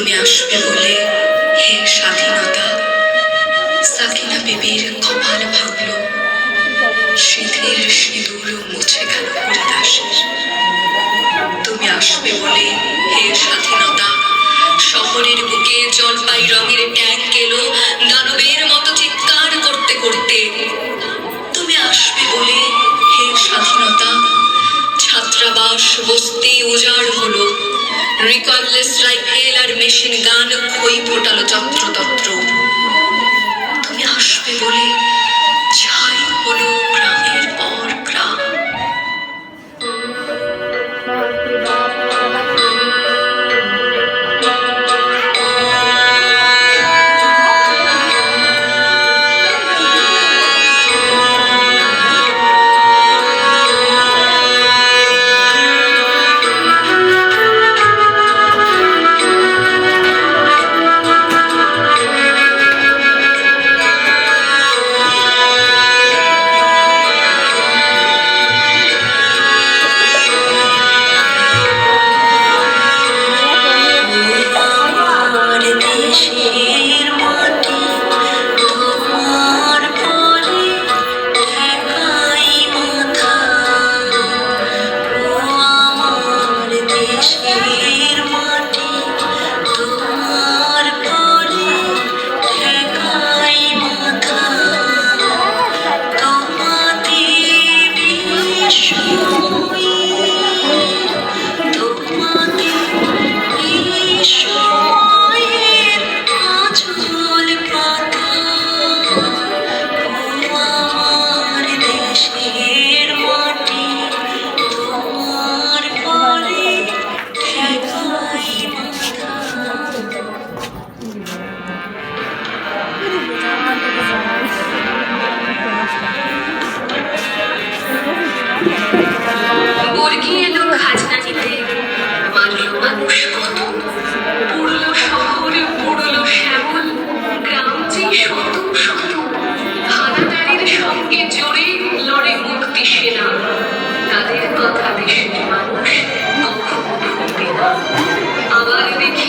তুমি আসবে বলে হে স্বাধীনতা। সাকিনা বিবির কপাল ভাঙল, সিঁথির সিঁদুর মুছে গেল হরিদাসের। তুমি আসবে বলে হে স্বাধীনতা। শহরের বুকে জলপাই রঙের ট্যাঙ্ক এলো দানবের মতো চিৎকার করতে করতে। তুমি আসবে বলে হে স্বাধীনতা। ছাত্রাবাস বস্তি উজাড় হলো, রিকললেস রাইফেল আর মেশিন গান খই ফোটালো যত্রতত্র। তুমি আসবে বলে ছাই হলো গ্রামের পর গ্রাম। তাদের কথা দেশের মানুষ কখনো ভুলবে না। আবার দেখি